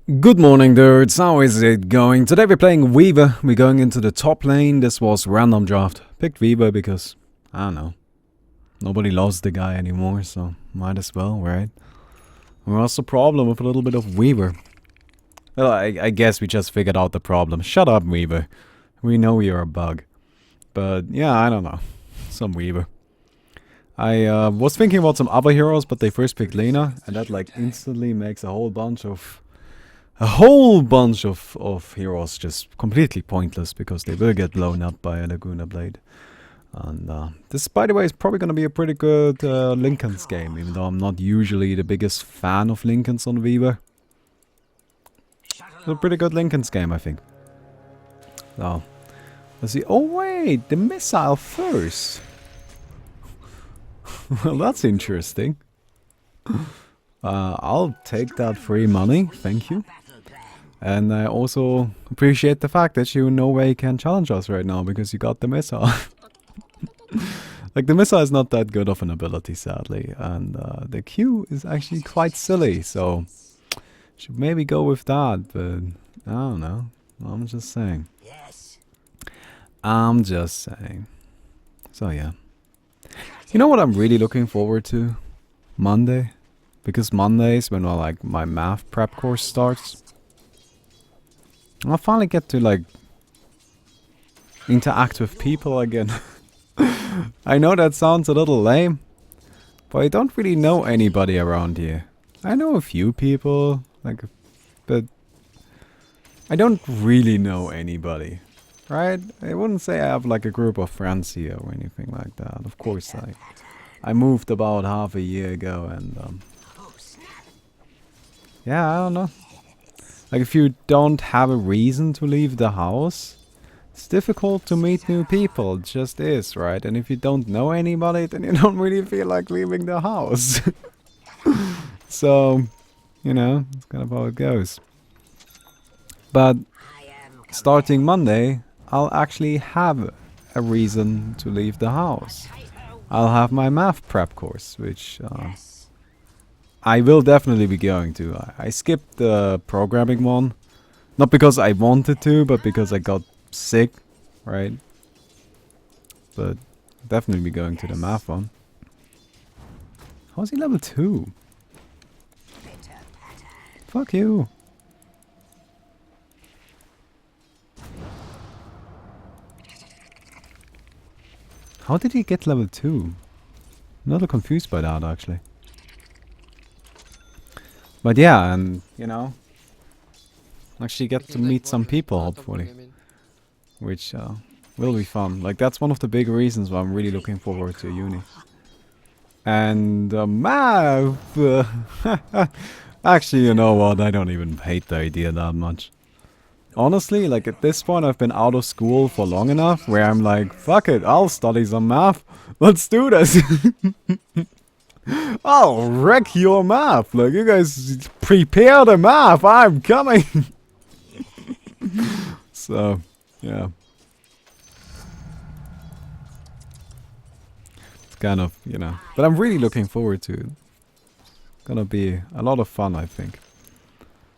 Good morning, dudes. How is it going? Today we're playing Weaver. We're going into the top lane. This was random draft. Picked Weaver because, I don't know, nobody loves the guy anymore, so might as well, right? What's the problem with a little bit of Weaver? Well, I guess we just figured out the problem. Shut up, Weaver. We know you're a bug. But yeah, I don't know. Some Weaver. I was thinking about some other heroes, but they first picked Lena, and that like instantly makes a whole bunch of heroes just completely pointless because they will get blown up by a Laguna Blade. And this, by the way, is probably going to be a pretty good Linken's game, even though I'm not usually the biggest fan of Linken's on Weaver. It's a pretty good Linken's game, I think. So, let's see. Oh wait, the missile first. Well, that's interesting. I'll take that free money, thank you. And I also appreciate the fact that you in no way can challenge us right now because you got the missile. Like, the missile is not that good of an ability, sadly. And the Q is actually quite silly, so should maybe go with that, but I don't know. I'm just saying. I'm just saying. So yeah. You know what I'm really looking forward to? Monday. Because Mondays when my math prep course starts. I'll finally get to like interact with people again. I know that sounds a little lame, but I don't really know anybody around here. I know a few people, but I don't really know anybody, right? I wouldn't say I have like a group of friends here or anything like that. Of course, I moved about half a year ago and yeah, I don't know. Like, if you don't have a reason to leave the house, it's difficult to meet new people. It just is, right? And if you don't know anybody, then you don't really feel like leaving the house. So, you know, it's kind of how it goes. But starting Monday, I'll actually have a reason to leave the house. I'll have my math prep course, which I will definitely be going to. I skipped the programming one. Not because I wanted to, but because I got sick, right? But definitely be going to the math one. How is he level 2? Fuck you. How did he get level 2? I'm a little confused by that, actually. But yeah, and, you know, actually get to meet some people, hopefully. Which will be fun. Like, that's one of the big reasons why I'm really looking forward to uni. And math! Actually, you know what? I don't even hate the idea that much. Honestly, like, at this point, I've been out of school for long enough where I'm like, fuck it, I'll study some math. Let's do this! I'll wreck your math. Like, you guys prepare the math. I'm coming. So, yeah. It's kind of, you know. But I'm really looking forward to it. Gonna be a lot of fun, I think.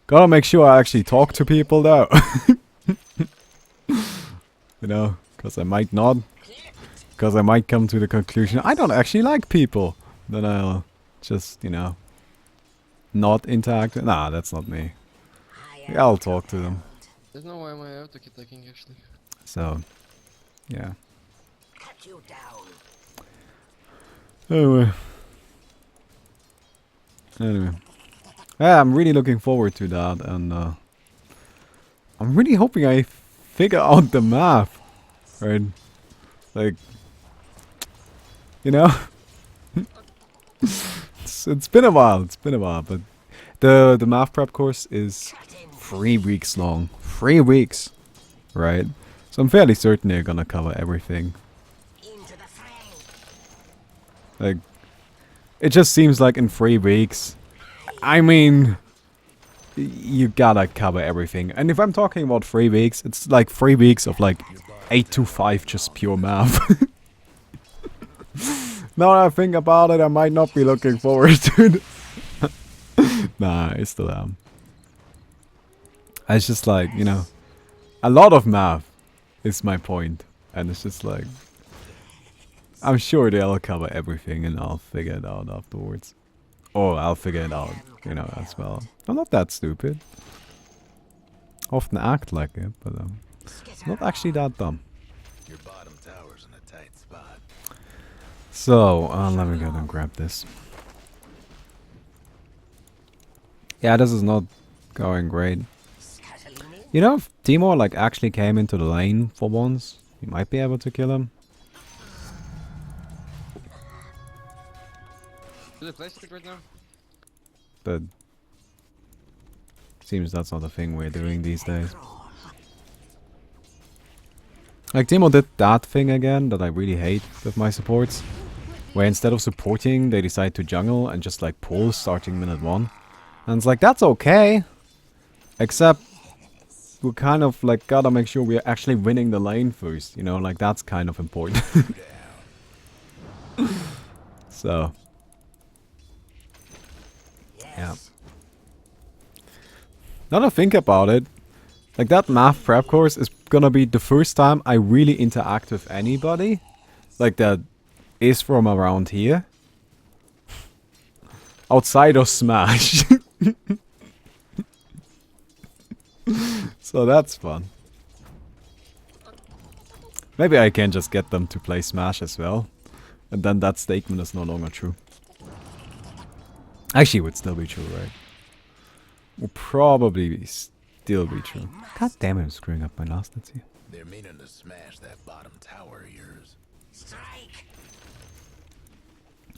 Gotta make sure I actually talk to people, though. You know, because I might not. Because I might come to the conclusion I don't actually like people. Then I'll just, you know, not interact. Nah, that's not me. Yeah, I'll talk to them. There's no way my auto attacking actually. So, yeah. Anyway. Yeah, I'm really looking forward to that, and I'm really hoping I figure out the math, right? Like, you know. It's been a while, but the math prep course is 3 weeks long. 3 weeks, right? So I'm fairly certain they're gonna cover everything. Like, it just seems like in 3 weeks, I mean, you gotta cover everything. And if I'm talking about 3 weeks, it's like 3 weeks of like 8 to 5 just pure math. Now that I think about it, I might not be looking forward to it. Nah, I still am. It's just like, you know, a lot of math is my point. And it's just like, I'm sure they'll cover everything and I'll figure it out afterwards. Or I'll figure it out, you know, as well. I'm not that stupid. Often act like it, but not actually that dumb. Your bottom tower's in a tight spot. So, let me go and grab this. Yeah, this is not going great. You know, if Timor like actually came into the lane for once, you might be able to kill him. Do they play stick right now? But seems that's not a thing we're doing these days. Like Timo did that thing again that I really hate with my supports, where instead of supporting they decide to jungle and just like pull starting minute 1. And it's like, that's okay, except we kind of like gotta make sure we're actually winning the lane first, you know, like that's kind of important. So yeah. Now that I think about it, like that math prep course is gonna be the first time I really interact with anybody, like that is from around here, outside of Smash. So that's fun. Maybe I can just get them to play Smash as well, and then that statement is no longer true. Actually, it would still be true, right? Will probably still be true. God damn it, I'm screwing up my last hits here. They're meaning to smash that bottom tower of yours. Strike.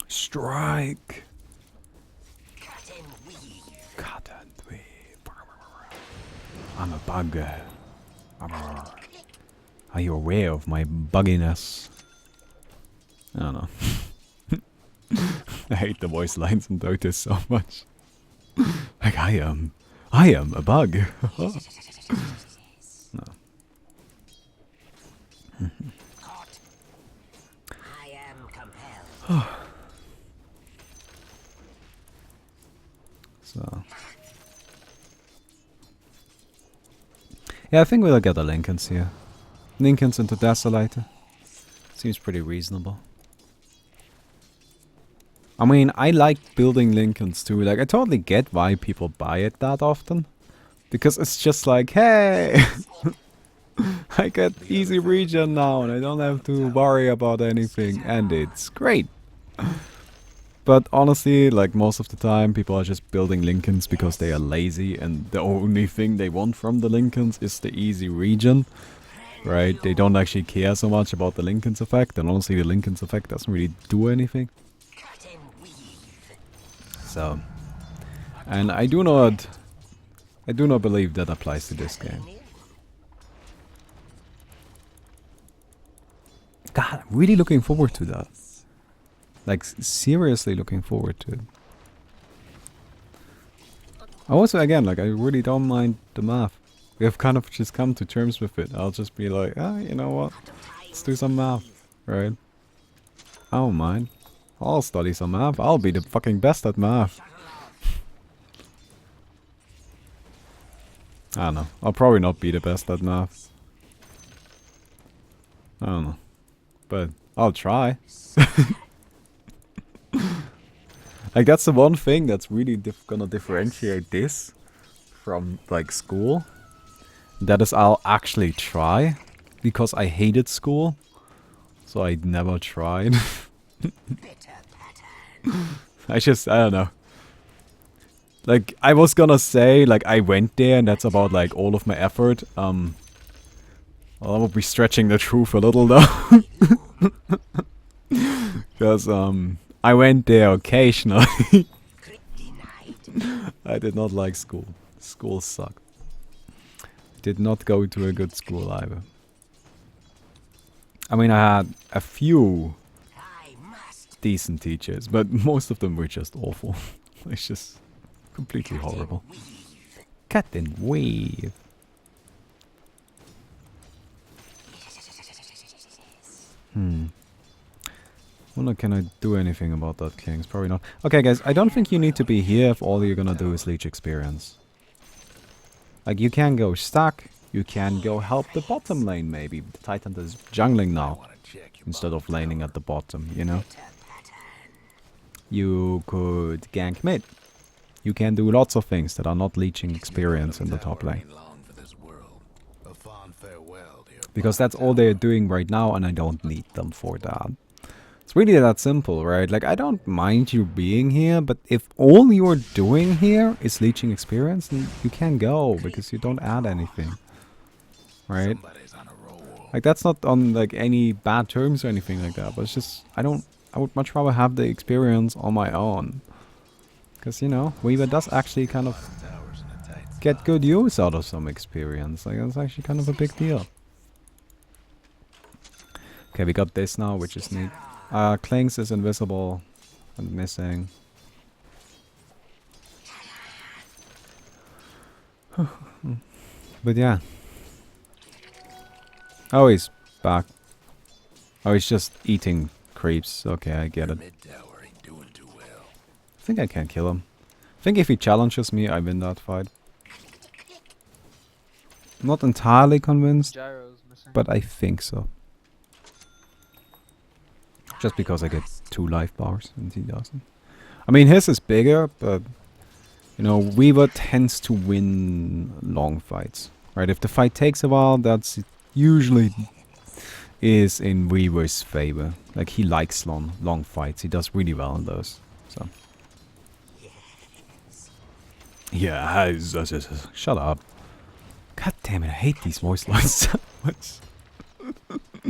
Strike! Cut and weave. Cut and weave. I'm a bugger. Are you aware of my bugginess? I don't know. I hate the voice lines in Dota so much. Like, I am a bug. No. Caught. I am compelled. So. Yeah, I think we'll get the Lincolns here. Lincolns into Desolator. Seems pretty reasonable. I mean, I like building Lincolns too. Like, I totally get why people buy it that often. Because it's just like, hey! I get easy regen now and I don't have to worry about anything. And it's great. But honestly, like most of the time, people are just building Lincolns because they are lazy. And the only thing they want from the Lincolns is the easy regen. Right? They don't actually care so much about the Lincoln's effect. And honestly, the Lincoln's effect doesn't really do anything. So, and I do not believe that applies to this game. God, I'm really looking forward to that. Like, seriously looking forward to it. Also, again, like, I really don't mind the math. We have kind of just come to terms with it. I'll just be like, ah, you know what? Let's do some math, right? I don't mind. I'll study some math. I'll be the fucking best at math. I don't know. I'll probably not be the best at math. I don't know. But I'll try. Like, that's the one thing that's really gonna differentiate this from, like, school. That is, I'll actually try. Because I hated school. So I never tried. I don't know. Like, I was gonna say, like, I went there and that's about, like, all of my effort. Well, I would be stretching the truth a little, though. Because, I went there occasionally. I did not like school. School sucked. Did not go to a good school either. I mean, I had a few decent teachers, but most of them were just awful. It's just completely horrible. Cut and weave. Wonder, can I do anything about that, Kings? Probably not. Okay, guys, I don't think you need to be here if all you're gonna do is leech experience. Like, you can go stack, you can go help the bottom lane maybe. The Titan is jungling I now, want to check your instead of bottom laning tower. at the bottom, you know? You could gank mid. You can do lots of things that are not leeching experience in the top lane. Ain't long for this world. A fond farewell to your Because bottom that's all they're tower. doing right now, and I don't need them for that. It's really that simple, right? Like, I don't mind you being here, but if all you're doing here is leeching experience, then you can't go, because you don't add anything. Right? Somebody's on a roll. Like, that's not on, like, any bad terms or anything like that, but it's just, I would much rather have the experience on my own. Because, you know, Weaver does actually kind of Bottom tower's in a tight spot. get good use out of some experience. Like, that's actually kind of a big deal. Okay, we got this now, which is neat. Klings is invisible and missing. But yeah. Oh, he's back. Oh, he's just eating creeps. Okay, I get Your it. mid tower ain't doing too well. I think I can kill him. I think if he challenges me, I win that fight. I'm not entirely convinced, Gyro's missing. but I think so. Just because I get 2 life bars and he doesn't. I mean, his is bigger, but you know, Weaver tends to win long fights. Right? If the fight takes a while, that's usually is in Weaver's favor. Like, he likes long fights. He does really well in those. So yeah, shut up. God damn it, I hate these voice lines so much.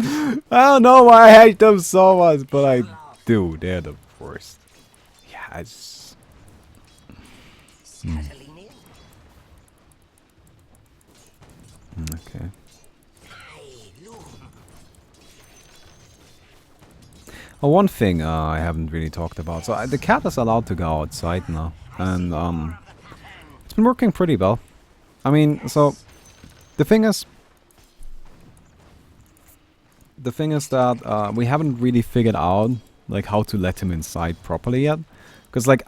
I don't know why I hate them so much, but I do. They're the worst. Yeah, I just... Scatterling in. Okay. Hey, loom. Oh, one thing I haven't really talked about. So the cat is allowed to go outside now. And it's been working pretty well. I mean, so the thing is that we haven't really figured out like how to let him inside properly yet. Because like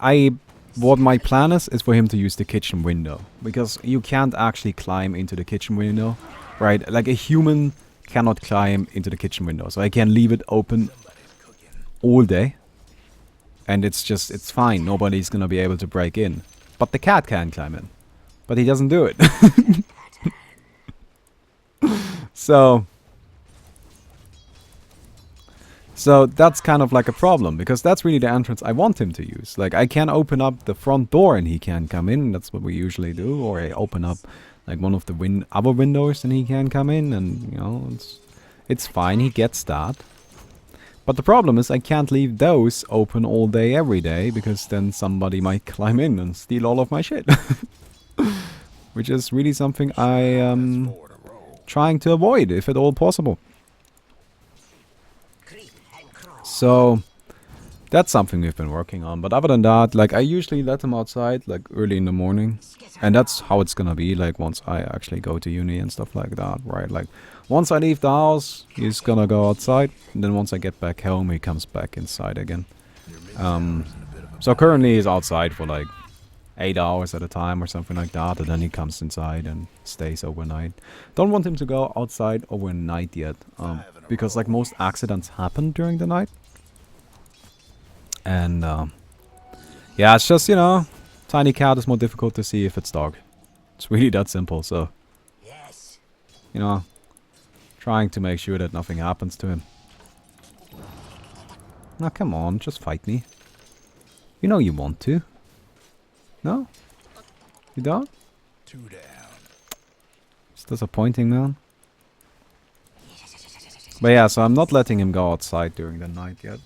what my plan is for him to use the kitchen window. Because you can't actually climb into the kitchen window, right? Like a human cannot climb into the kitchen window. So I can leave it open all day. And it's fine. Nobody's gonna be able to break in. But the cat can climb in. But he doesn't do it. So that's kind of like a problem, because that's really the entrance I want him to use. Like, I can open up the front door and he can come in. That's what we usually do. Or I open up like one of the other windows and he can come in, and you know, it's fine. He gets that. But the problem is I can't leave those open all day every day, because then somebody might climb in and steal all of my shit. Which is really something I am Forward a roll. trying to avoid, if at all possible. Creep and crawl. So that's something we've been working on. But other than that, like, I usually let him outside like early in the morning. And that's how it's gonna be, like, once I actually go to uni and stuff like that, right? Like, once I leave the house, he's gonna go outside. And then once I get back home, he comes back inside again. Your mid tower's in a bit of a So currently he's outside for like 8 hours at a time or something like that. And then he comes inside and stays overnight. Don't want him to go outside overnight yet. Because like most accidents happen during the night. And yeah, it's just, you know, tiny cat is more difficult to see if it's dog. It's really that simple. So, Yes. you know, trying to make sure that nothing happens to him. Now come on, just fight me. You know you want to. No? You don't? 2 down. It's disappointing, man. But yeah, so I'm not letting him go outside during the night yet.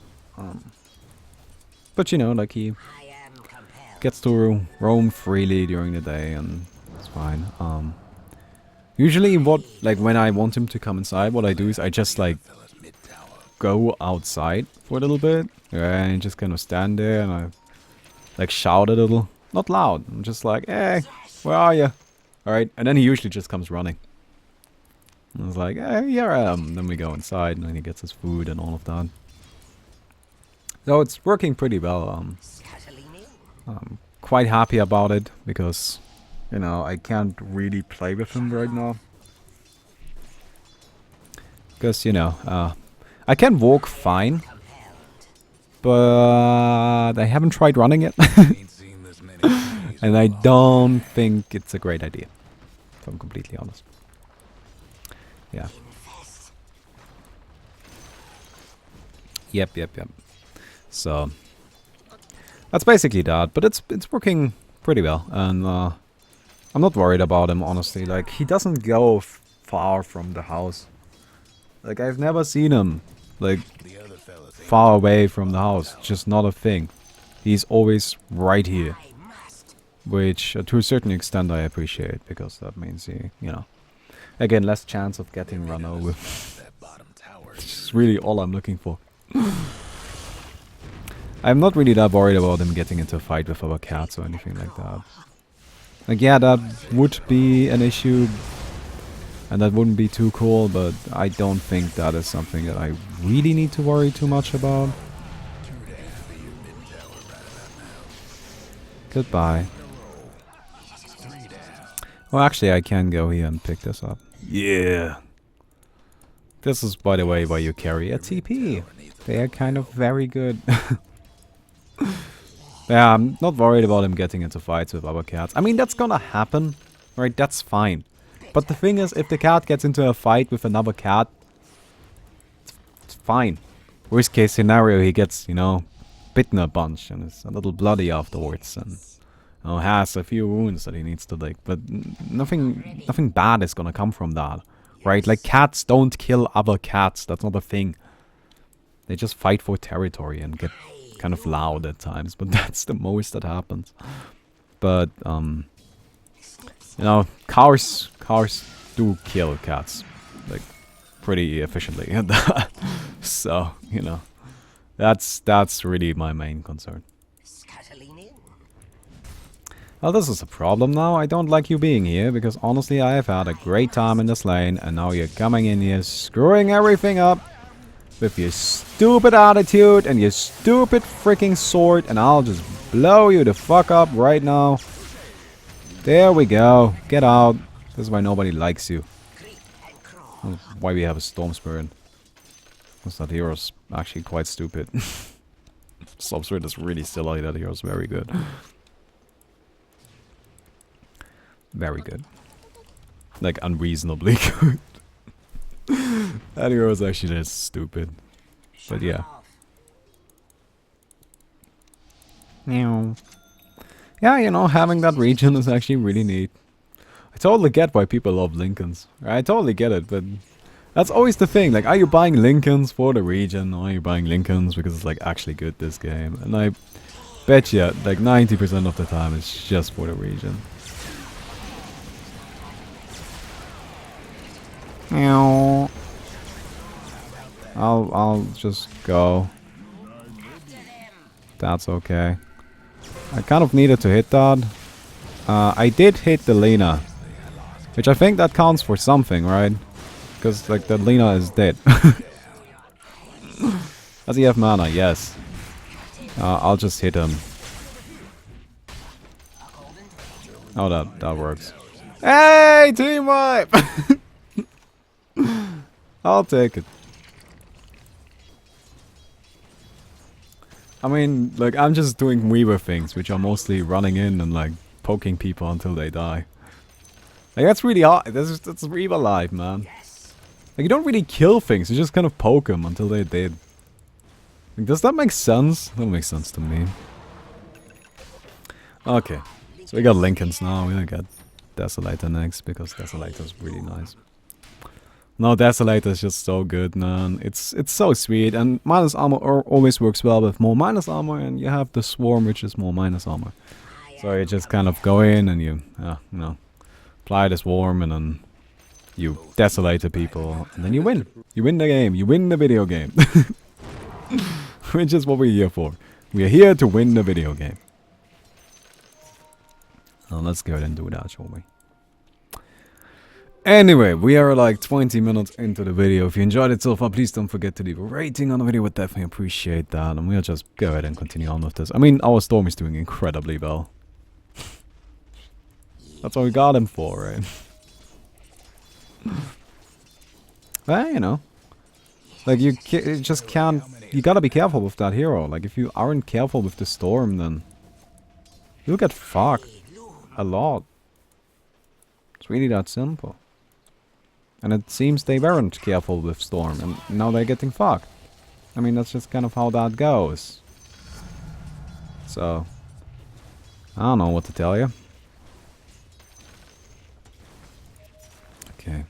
But you know, like, he I am compelled. gets to roam freely during the day, and it's fine. Usually when I want him to come inside, what I do is I just like Fella's mid tower. go outside for a little bit, and just kind of stand there, and I like shout a little. Not loud. I'm just like, hey, where are you? Alright, and then he usually just comes running. And I was like, hey, here I am. Then we go inside, and then he gets his food and all of that. So it's working pretty well. Scatterling in. I'm quite happy about it, because you know, I can't really play with him right now. Because, you know, I can walk fine, but I haven't tried running it. Ain't seen this many trees And I don't think it's a great idea, if I'm completely honest. Yeah. Yep. So that's basically that, but it's working pretty well, and I'm not worried about him, honestly. Like, he doesn't go far from the house. Like, I've never seen him like the other fellas ain't far away from the house. Just not a thing. He's always right here, which to a certain extent I appreciate, because that means he, you know, again, less chance of getting run over. that bottom tower. It's really all I'm looking for. I'm not really that worried about him getting into a fight with other cats or anything like that. Like, yeah, that would be an issue, and that wouldn't be too cool, but I don't think that is something that I really need to worry too much about. Goodbye. Well, actually, I can go here and pick this up. Yeah. This is, by the way, why you carry a TP. They are kind of very good. Yeah, I'm not worried about him getting into fights with other cats. I mean, that's gonna happen, right? That's fine. But the thing is, if the cat gets into a fight with another cat, it's fine. Worst case scenario, he gets, you know, bitten a bunch and is a little bloody afterwards, and, you know, has a few wounds that he needs to lick. But nothing bad is gonna come from that, right? Like, cats don't kill other cats. That's not a thing. They just fight for territory and get kind of loud at times, but that's the most that happens. But you know, cars do kill cats, like, pretty efficiently. So, you know, that's really my main concern. Well, this is a problem now. I don't like you being here, because honestly, I have had a great time in this lane, and now you're coming in here screwing everything up with your stupid attitude and your stupid freaking sword, and I'll just blow you the fuck up right now. There we go. Get out. This is why nobody likes you. That's why we have a Storm Spirit. Because that hero's actually quite stupid. Storm Spirit is really silly. That hero's very good. Very good. Like, unreasonably good. That hero is actually just stupid. But yeah. Meow. Yeah, you know, having that region is actually really neat. I totally get why people love Lincolns. I totally get it, but that's always the thing. Like, are you buying Lincolns for the region, or are you buying Lincolns because it's, like, actually good, this game? And I bet you, like, 90% of the time it's just for the region. Meow. I'll just go. That's okay. I kind of needed to hit that. I did hit the Lena, which I think that counts for something, right? Because, like, the Lena is dead. Does he have mana? Yes. I'll just hit him. Oh, that works. Hey, team wipe! I'll take it. I mean, like, I'm just doing Weaver things, which are mostly running in and, like, poking people until they die. Like, that's really hard. That's Weaver life, man. Like, you don't really kill things, you just kind of poke them until they're dead. Like, does that make sense? That makes sense to me. Okay. So we got Lincolns now, we got Desolator next, because Desolator is really nice. No, Desolator is just so good, man. It's so sweet, and minus armor always works well with more minus armor, and you have the Swarm, which is more minus armor. So you just kind of go in and you know, apply the Swarm, and then you Desolate the people, and then you win. You win the game. You win the video game. Which is what we're here for. We are here to win the video game. Now let's go ahead and do that, shall we? Anyway, we are like 20 minutes into the video. If you enjoyed it so far, please don't forget to leave a rating on the video. Would definitely appreciate that. And we'll just go ahead and continue on with this. I mean, our Storm is doing incredibly well. That's what we got him for, right? Well, you know. Like, you just can't... You gotta be careful with that hero. Like, if you aren't careful with the storm, then... You'll get fucked. A lot. It's really that simple. And it seems they weren't careful with storm, and now they're getting fucked. I mean, that's just kind of how that goes. So... I don't know what to tell you. Okay.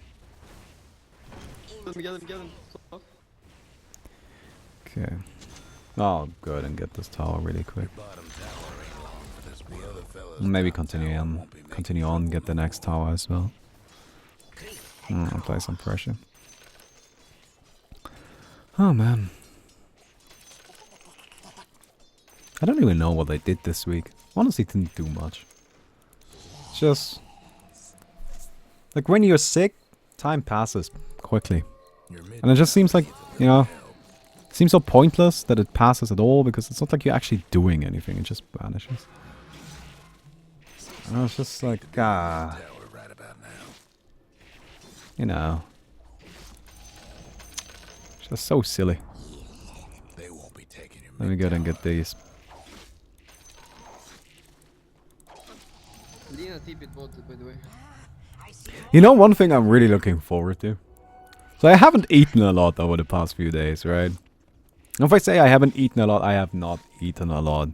Get him. Stop. Okay. I'll go ahead and get this tower really quick. Bottom tower ain't long for this. The other fellas Maybe down continue tower on. won't be making Continue on, get the next tower as well. Apply some pressure. Oh man. I don't even know what I did this week. Honestly, didn't do much. It's just... Like, when you're sick, time passes quickly. your mid And it just seems like, you know... It seems so pointless that it passes at all, because it's not like you're actually doing anything. It just vanishes. And it's just like, tower right about now. you know... It's just so silly. They won't be taking your Let me go ahead and get these. Lina TP'd bot, by the way. You know, one thing I'm really looking forward to? So I haven't eaten a lot over the past few days, right? And if I say I haven't eaten a lot, I have not eaten a lot.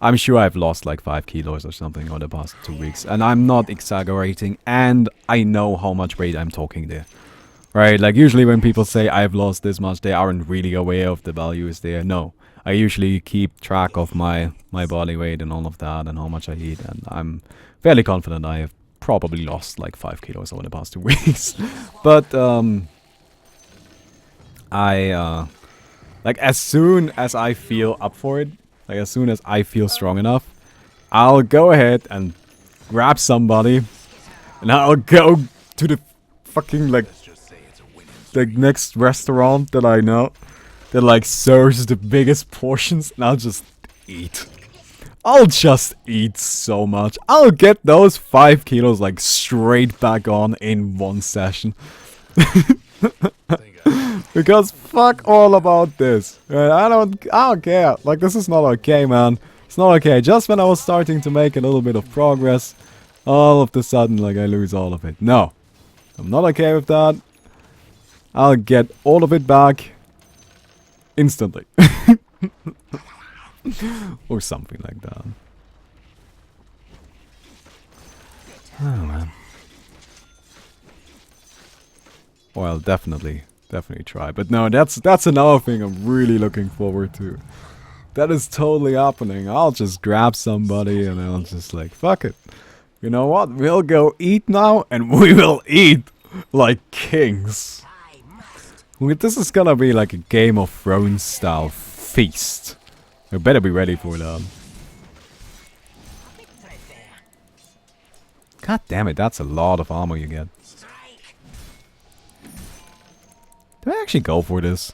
I'm sure I've lost like 5 kilos or something over the past 2 weeks. And I'm not exaggerating. And I know how much weight I'm talking there. Right? Like, usually when people say I've lost this much, they aren't really aware of the values there. No. I usually keep track of my body weight and all of that and how much I eat. And I'm fairly confident I have probably lost like 5 kilos over the past 2 weeks. But, like, as soon as I feel up for it, like, as soon as I feel strong enough, I'll go ahead and grab somebody, and I'll go to the fucking, like, the next restaurant that I know that, like, serves the biggest portions, and I'll just eat. I'll just eat so much. I'll get those 5 kilos, like, straight back on in one session. Because fuck all about this. Right? I don't care. Like, this is not okay, man. It's not okay. Just when I was starting to make a little bit of progress, all of a sudden, like, I lose all of it. No. I'm not okay with that. I'll get all of it back instantly. Or something like that. Oh, man. Well, definitely try. But no, that's another thing I'm really looking forward to. That is totally happening. I'll just grab somebody and I'll just like, fuck it. You know what? We'll go eat now and we will eat like kings. This is gonna be like a Game of Thrones style feast. You better be ready for that. God damn it, that's a lot of armor you get. Do I actually go for this?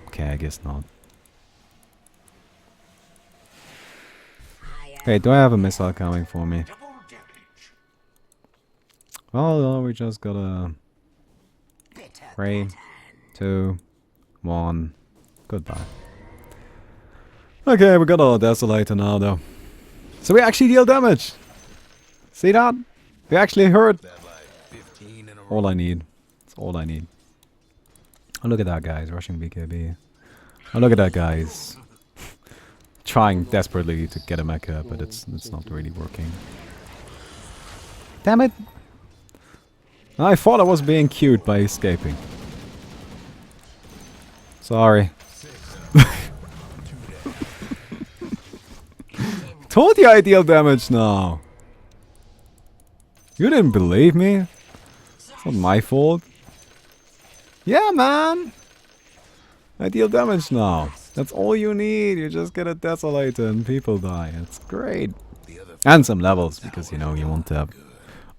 Okay, I guess not. Okay, do I have a missile coming for me? Well, no, we just gotta... 3, 2, 1... Goodbye. Okay, we got our Desolator now, though. So we actually deal damage! See that? We actually hurt! All I need. That's all I need. Oh, look at that guy. He's rushing BKB. Oh, look at that guy. He's trying desperately to get a mecha, but it's not really working. Damn it! I thought I was being cute by escaping. Sorry. Told you I deal damage now. You didn't believe me? It's not my fault. Yeah, man. I deal damage now. That's all you need. You just get a Desolator and people die. It's great. And some levels, because, you know, you want to have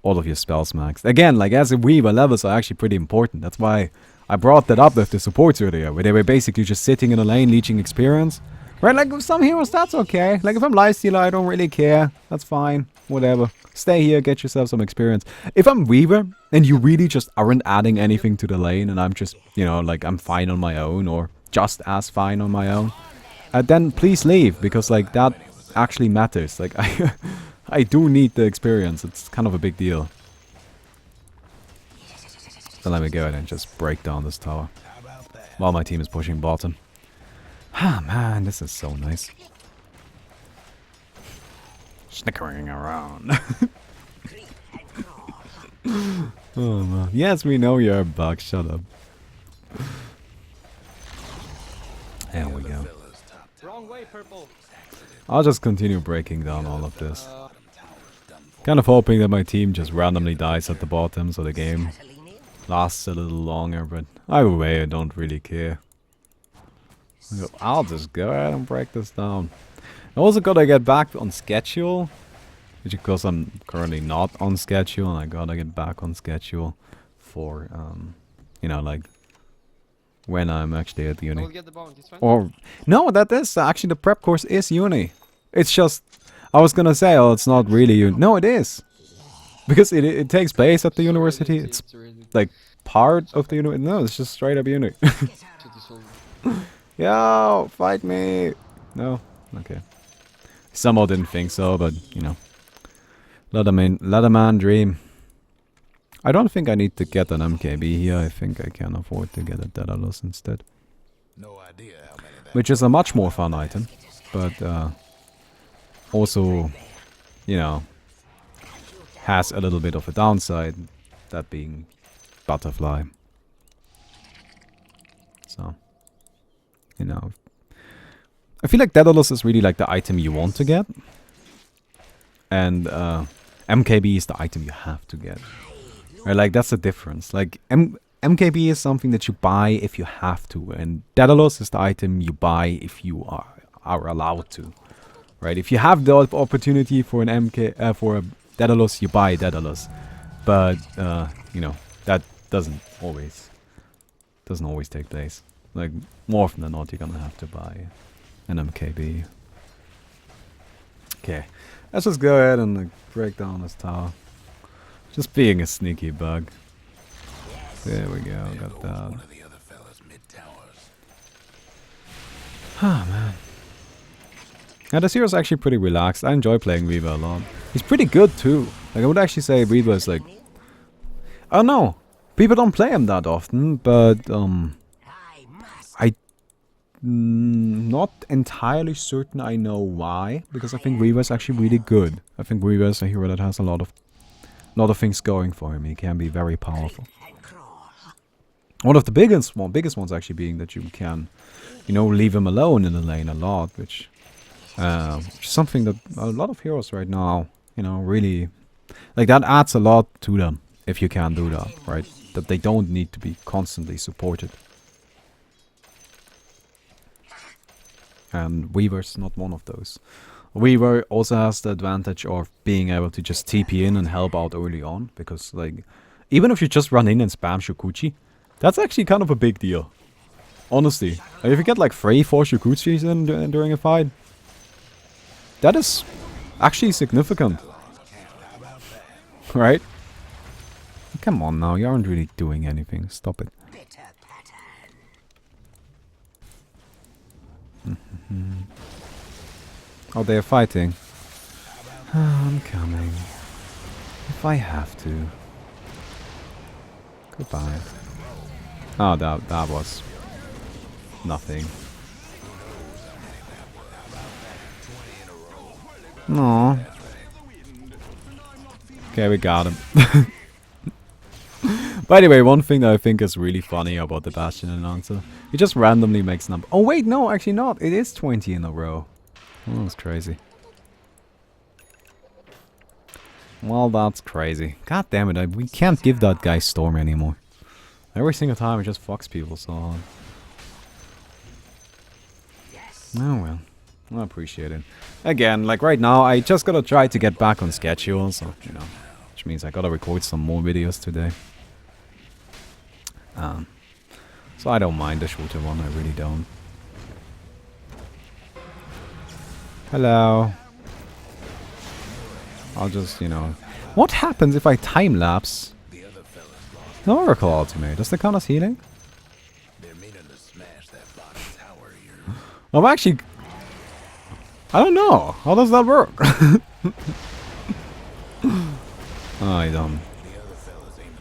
all of your spells maxed. Again, like, as a Weaver, levels are actually pretty important. That's why I brought that up with the supports earlier, where they were basically just sitting in a lane, leeching experience. Right, like with some heroes, that's okay. Like if I'm lifestealer, I don't really care. That's fine. Whatever. Stay here, get yourself some experience. If I'm Weaver, and you really just aren't adding anything to the lane, and I'm just, you know, like I'm fine on my own, or just as fine on my own, then please leave, because like that actually matters. Like I do need the experience. It's kind of a big deal. So let me go ahead and just break down this tower while my team is pushing bottom. Ah, man, this is so nice. Snickering around. Oh, man. Yes, we know you're a bug. Shut up. There we go. Wrong way, purple. I'll just continue breaking down all of this. Kind of hoping that my team just randomly dies at the bottom so the game lasts a little longer, but either way, I don't really care. I'll just go ahead and break this down. I also gotta get back on schedule, which because I'm currently not on schedule, and I gotta get back on schedule for, you know, like when I'm actually at uni. We'll get the bounty, it's fine. Or no, that is actually the prep course is uni. It's just I was gonna say, oh, it's not really uni. No, it is, because it takes place at the university. It's like part of the uni. No, it's just straight up uni. Yo, fight me! No, okay. Somehow didn't think so, but you know, let a man dream. I don't think I need to get an MKB here. I think I can afford to get a Daedalus instead. No idea how many that Which is a much more fun item, but also, you know, has a little bit of a downside, that being butterfly. So, you know, I feel like Daedalus is really like the item you want to get, and MKB is the item you have to get. Right, like that's the difference. Like MKB is something that you buy if you have to, and Daedalus is the item you buy if you are allowed to. Right? If you have the opportunity for an for a Daedalus, you buy Daedalus. But you know, that doesn't always take place. Like more often than not, you're gonna have to buy an MKB. Okay, let's just go ahead and like, break down this tower. Just being a sneaky bug. There we go, got that. one of the other fellas mid-towers. Ah, man. Yeah, this hero's actually pretty relaxed. I enjoy playing Weaver a lot. He's pretty good too. Like I would actually say Weaver is like, I don't know. People don't play him that often, but not entirely certain I know why, because I think Weaver is actually really good. I think Weaver is a hero that has a lot of things going for him. He can be very powerful. One of the biggest ones actually being that you can, you know, leave him alone in the lane a lot, which is something that a lot of heroes right now, you know, really, like that adds a lot to them if you can do that, right? That they don't need to be constantly supported. And Weaver's not one of those. Weaver also has the advantage of being able to just TP in and help out early on, because like, even if you just run in and spam Shukuchi, that's actually kind of a big deal. Honestly, like if you get like 3-4 Shukuchis in during a fight, that is actually significant. Right? Come on now, you aren't really doing anything. Stop it. Oh, they're fighting. I'm coming. If I have to. Goodbye. Oh, that was nothing. No. Okay, we got him. By the way, one thing that I think is really funny about the Bastion announcer, he just randomly makes number. Oh wait, no, actually not. It is 20 in a row. Oh, that's crazy. Well, that's crazy. God damn it, we can't give that guy Storm anymore. Every single time it just fucks people so hard. Oh well. I appreciate it. Again, like right now, I just gotta try to get back on schedule, so, you know, which means I gotta record some more videos today. So I don't mind the shorter one, I really don't. Hello. I'll just, you know... What happens if I time-lapse the Oracle ultimate? Does that count as healing? They're meaning to smash that bottom tower here. I'm actually... I don't know. How does that work? I don't.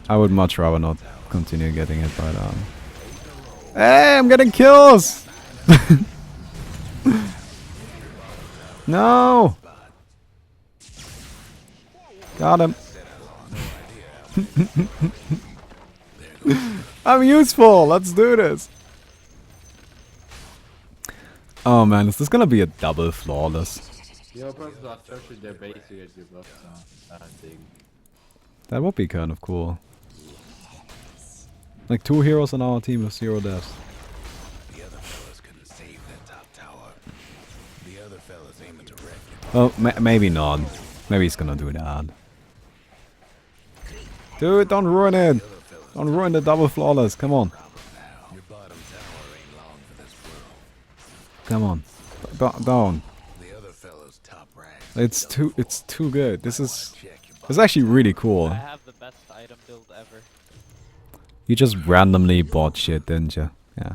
I would much rather not continue getting hit by that. Hey, I'm getting kills! No! Got him. I'm useful. Let's do this. Oh man, is this gonna be a double flawless? That would be kind of cool. Like 2 heroes on our team with 0 deaths. The other fellas couldn't save that top tower. The other fellas aiming to wreck it. Well, maybe not. Maybe he's gonna do that. Dude, don't ruin it. Don't ruin the double flawless. Come on. Your bottom tower ain't long for this world. Come on. Down. The other fellas top rank. It's too good. This is actually really cool. I have the best item build ever. You just randomly bought shit, didn't you? Yeah.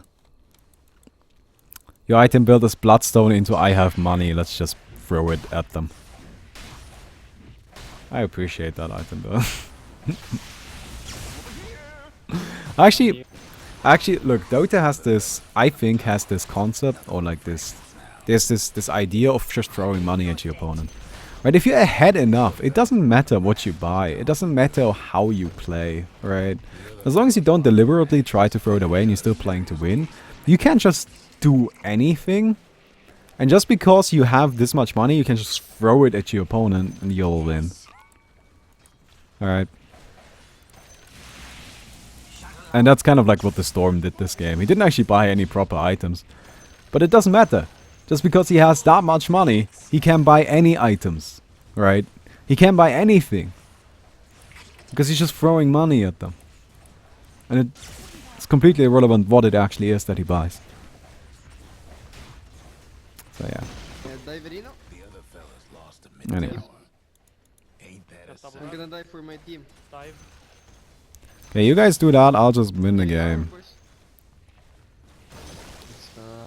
Your item build is Bloodstone into I have money. Let's just throw it at them. I appreciate that item build. Actually, look, Dota has this, I think, has this concept, or like this, there's this idea of just throwing money at your opponent. Right, if you're ahead enough, it doesn't matter what you buy, it doesn't matter how you play, right? As long as you don't deliberately try to throw it away and you're still playing to win, you can't just do anything. And just because you have this much money, you can just throw it at your opponent and you'll win. Alright. And that's kind of like what the Storm did this game. He didn't actually buy any proper items. But it doesn't matter. Just because he has that much money, he can buy any items. Right? He can buy anything. Because he's just throwing money at them. And it's completely irrelevant what it actually is that he buys. So yeah. The other fellas lost a minute. Anyway. Ain't that a I'm sign? gonna die for my team. Dive. Okay, you guys do that, I'll just win the game.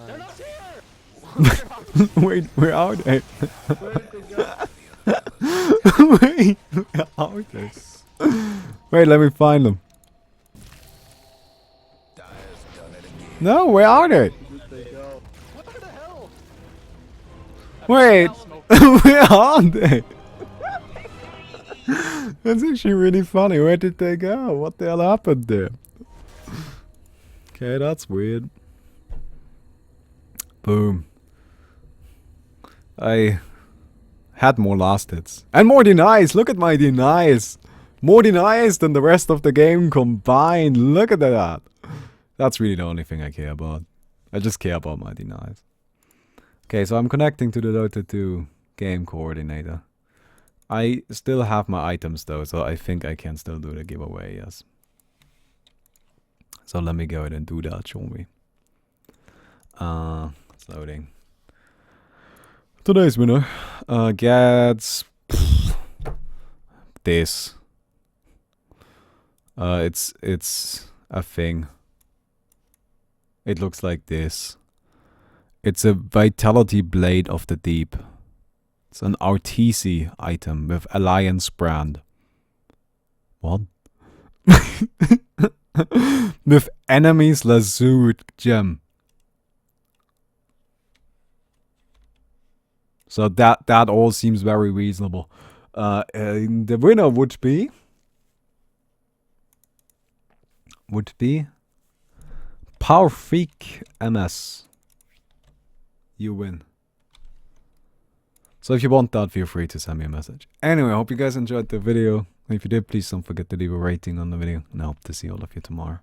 They're not here! Wait, where are they? Wait, where are they? Wait, let me find them. Dyer's done it again. No, where are they? What the hell? Wait, where are they? That's actually really funny. Where did they go? What the hell happened there? Okay, that's weird. Boom. I had more last hits. And more denies! Look at my denies! More denies than the rest of the game combined! Look at that! That's really the only thing I care about. I just care about my denies. Okay, so I'm connecting to the Dota 2 game coordinator. I still have my items though, so I think I can still do the giveaway, yes. So let me go ahead and do that, shall we? It's loading. Today's winner gets this. It's a thing. It looks like this. It's a Vitality Blade of the Deep. It's an RTC item with Alliance brand. What? With enemies Lazur gem. So that all seems very reasonable. The winner would be Powerfreak MS. You win. So if you want that, feel free to send me a message. Anyway, I hope you guys enjoyed the video. If you did, please don't forget to leave a rating on the video. And I hope to see all of you tomorrow.